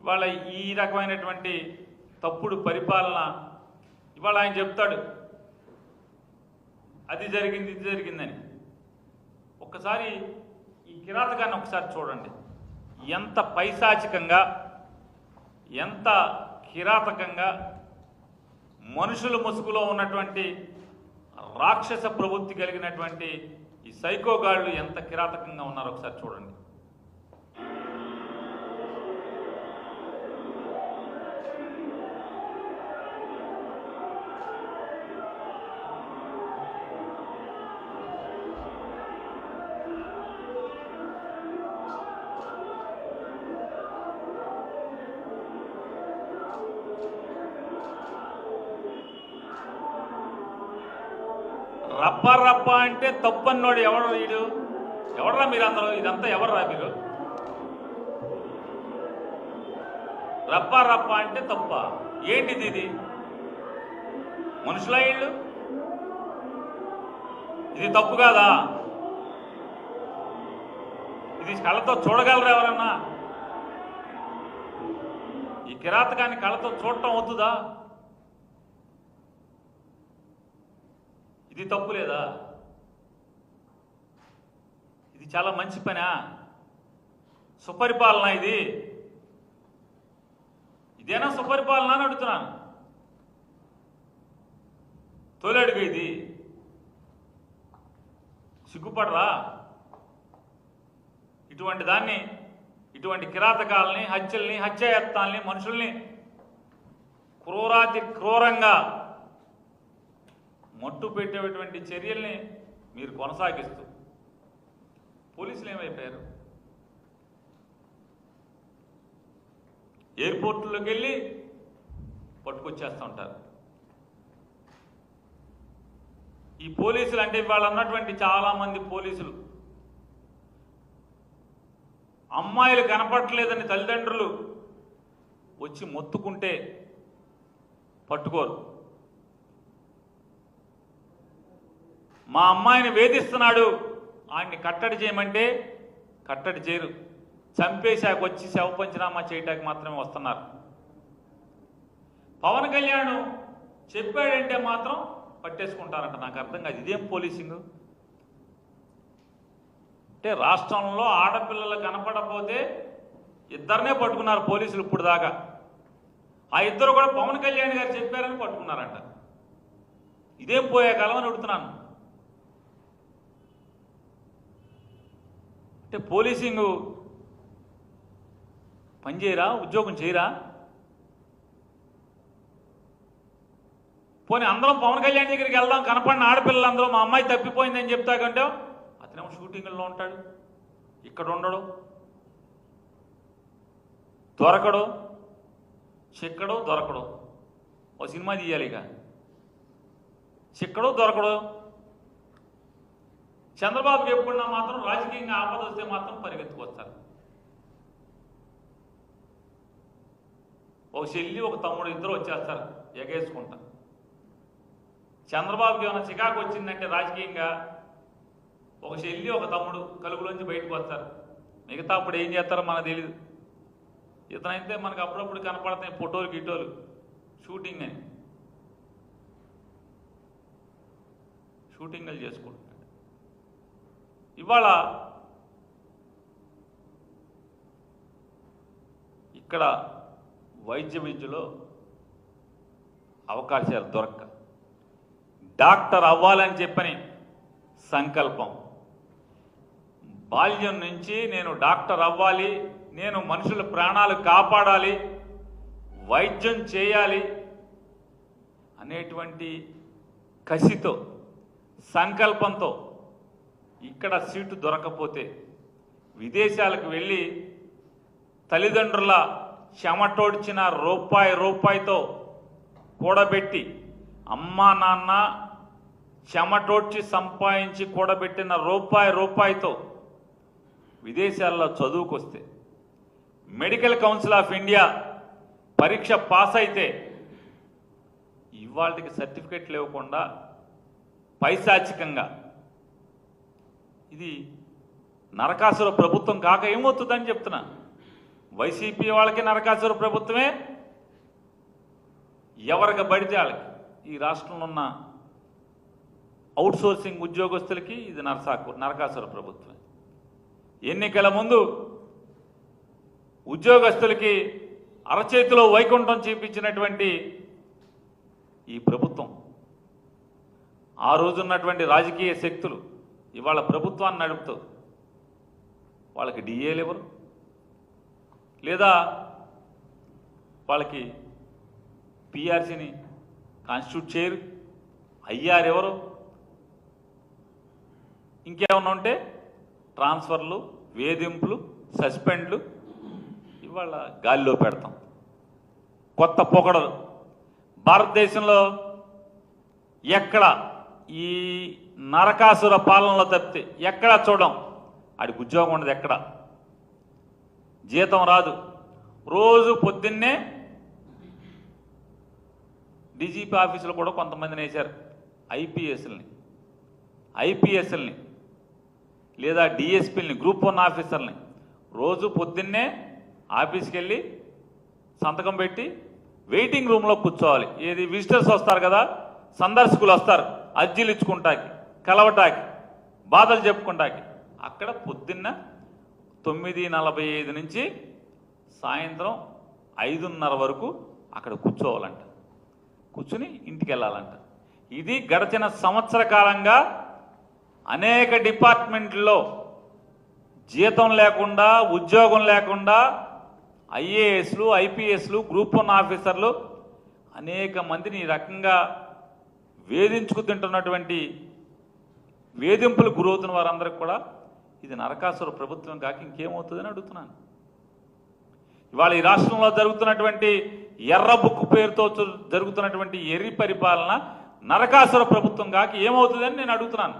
ఇవాళ ఈ రకమైనటువంటి తప్పుడు పరిపాలన ఇవాళ ఆయన చెప్తాడు అది జరిగింది ఇది జరిగిందని. ఒక్కసారి ఈ కిరాతకాన్ని ఒకసారి చూడండి. ఎంత పైశాచికంగా ఎంత కిరాతకంగా మనుషుల ముసుగులో ఉన్నటువంటి రాక్షస ప్రవృత్తి కలిగినటువంటి ఈ సైకోగాళ్ళు ఎంత కిరాతకంగా ఉన్నారో ఒకసారి చూడండి. రప్ప రప్ప అంటే తప్పన్నోడు ఎవరు? వీడు ఎవడరా మీరు అందరూ? ఇదంతా ఎవర్రా మీరు? రప్ప రప్ప అంటే తప్ప ఏంటిది? ఇది మనుషుల ఇళ్ళు? ఇది తప్పు కాదా? ఇది కళ్ళతో చూడగలరా ఎవరన్నా? ఈ కిరాతకాన్ని కళ్ళతో చూడటం అవుతుందా? ఇది తప్పు లేదా? ఇది చాలా మంచి పనా? సుపరిపాలన ఇది? ఇదేనా సుపరిపాలన అని అడుగుతున్నాను. తోలేడుగా ఇది సిగ్గుపడరా? ఇటువంటి దాన్ని, ఇటువంటి కిరాతకాలని, హత్యల్ని, హత్యాయత్నాల్ని, మనుషుల్ని క్రూరాతి క్రూరంగా మట్టు పెట్టేటువంటి చర్యల్ని మీరు కొనసాగిస్తూ పోలీసులు ఏమైపోయారు? ఎయిర్పోర్టులోకి వెళ్ళి పట్టుకొచ్చేస్తూ ఉంటారు. ఈ పోలీసులు అంటే వాళ్ళు అన్నటువంటి చాలామంది పోలీసులు అమ్మాయిలు కనపడలేదని తల్లిదండ్రులు వచ్చి మొత్తుకుంటే పట్టుకోరు. మా అమ్మాయిని వేధిస్తున్నాడు, ఆయన్ని కట్టడి చేయమంటే కట్టడి చేయరు. చంపేశాక వచ్చి శవ పంచనామా చేయడానికి మాత్రమే వస్తున్నారు. పవన్ కళ్యాణ్ చెప్పాడంటే మాత్రం పట్టేసుకుంటారంట. నాకు అర్థం కాదు, ఇదేం పోలీసింగ్ అంటే? రాష్ట్రంలో ఆడపిల్లలు కనపడకపోతే ఇద్దరినే పట్టుకున్నారు పోలీసులు ఇప్పుడు దాకా. ఆ ఇద్దరు కూడా పవన్ కళ్యాణ్ గారు చెప్పారని పట్టుకున్నారంట. ఇదేం పోయే కాలం అని అడుగుతున్నాను. అంటే పోలీసింగ్ పనిచేయరా? ఉద్యోగం చేయరా? పోనీ అందరం పవన్ కళ్యాణ్ దగ్గరికి వెళ్దాం, కనపడిన ఆడపిల్లలందరూ మా అమ్మాయి తప్పిపోయిందని చెప్తా కంటే అతనేమో షూటింగ్లో ఉంటాడు, ఇక్కడ ఉండడు, దొరకడు, చిక్కడు, దొరకడు. ఓ సినిమా తీయాలి ఇక. చిక్కడు, దొరకడు. చంద్రబాబుకి ఎప్పుడున్నా మాత్రం రాజకీయంగా ఆపద వస్తే మాత్రం పరిగెత్తుకొస్తారు. ఒక చెల్లి ఒక తమ్ముడు ఇద్దరు వచ్చేస్తారు ఎగేసుకుంటా. చంద్రబాబుకి ఏమైనా చికాకు వచ్చిందంటే రాజకీయంగా ఒక చెల్లి ఒక తమ్ముడు కలుగులోంచి బయటకు వస్తారు. మిగతా అప్పుడు ఏం చేస్తారో మనకు తెలియదు. ఇతనైతే మనకు అప్పుడప్పుడు కనపడతాయి ఫోటోలు గిటోలు, షూటింగ్ అని. షూటింగ్లు చేసుకుంటున్నాడు. ఇవాళ ఇక్కడ వైద్య విద్యలో అవకాశాలు దొరక్క డాక్టర్ అవ్వాలని చెప్పని సంకల్పం, బాల్యం నుంచి నేను డాక్టర్ అవ్వాలి, నేను మనుషుల ప్రాణాలు కాపాడాలి, వైద్యం చేయాలి అనేటువంటి కసితో, సంకల్పంతో ఇక్కడ సీటు దొరకపోతే విదేశాలకు వెళ్ళి తల్లిదండ్రుల చెమటోడ్చిన రూపాయితో కూడబెట్టి, అమ్మా నాన్న చెమటోడ్చి సంపాదించి కూడబెట్టిన రూపాయితో విదేశాల్లో చదువుకొస్తే, మెడికల్ కౌన్సిల్ ఆఫ్ ఇండియా పరీక్ష పాస్ అయితే ఇవాళకి సర్టిఫికెట్లు ఇవ్వకుండా పైశాచికంగా, ఇది నరకాసుర ప్రభుత్వం కాక ఏమవుతుందని చెప్తున్నా. వైసీపీ వాళ్ళకి నరకాసుర ప్రభుత్వమే, ఎవరికి పడితే వాళ్ళకి ఈ రాష్ట్రంలో ఉన్న అవుట్ సోర్సింగ్ ఉద్యోగస్తులకి ఇది నరకాసుర ప్రభుత్వమే. ఎన్నికల ముందు ఉద్యోగస్తులకి అరచేతిలో వైకుంఠం చూపించినటువంటి ఈ ప్రభుత్వం, ఆ రోజున్నటువంటి రాజకీయ శక్తులు ఇవాళ ప్రభుత్వాన్ని నడుపుతూ వాళ్ళకి డిఏలు ఎవరు, లేదా వాళ్ళకి పిఆర్సీని కాన్స్టిట్యూట్ చేయరు, అయ్యారు ఎవరు, ఇంకేమన్నా ఉంటే ట్రాన్స్ఫర్లు, వేధింపులు, సస్పెండ్లు ఇవాళ గాలిలో పెడతాం. కొత్త పొగడలు భారతదేశంలో ఎక్కడ ఈ నరకాసుర పాలనలో తప్పితే ఎక్కడా చూడం. ఆడికి ఉద్యోగం ఉండదు, ఎక్కడ జీతం రాదు. రోజు పొద్దున్నే డీజీపీ ఆఫీసులో కూడా కొంతమందిని వేశారు, ఐపీఎస్ఎల్ని లేదా డిఎస్పీలని, గ్రూప్ 1 ఆఫీసర్ని. రోజు పొద్దున్నే ఆఫీస్కి వెళ్ళి సంతకం పెట్టి వెయిటింగ్ రూమ్లో కూర్చోవాలి. ఏది విజిటర్స్ వస్తారు కదా, సందర్శకులు వస్తారు అర్జీలు ఇచ్చుకుంటాకి, కలవటాకి, బాధలు చెప్పుకుంటాకి, అక్కడ పొద్దున్న 9:45 నుంచి సాయంత్రం 5:30 వరకు అక్కడ కూర్చోవాలంట, కూర్చుని ఇంటికి వెళ్ళాలంట. ఇది గడిచిన సంవత్సర కాలంగా అనేక డిపార్ట్మెంట్లో జీతం లేకుండా, ఉద్యోగం లేకుండా ఐఏఎస్లు, ఐపీఎస్లు, గ్రూప్ 1 ఆఫీసర్లు అనేక మందిని ఈ రకంగా వేధించుకు తింటున్నటువంటి, వేధింపులు గురవుతున్న వారందరికీ కూడా ఇది నరకాసుర ప్రభుత్వం కాక ఇంకేమవుతుందని అడుగుతున్నాను. ఇవాళ ఈ రాష్ట్రంలో జరుగుతున్నటువంటి ఎర్ర బుక్కు పేరుతో జరుగుతున్నటువంటి ఎర్రి పరిపాలన నరకాసుర ప్రభుత్వం కాక ఏమవుతుందని నేను అడుగుతున్నాను.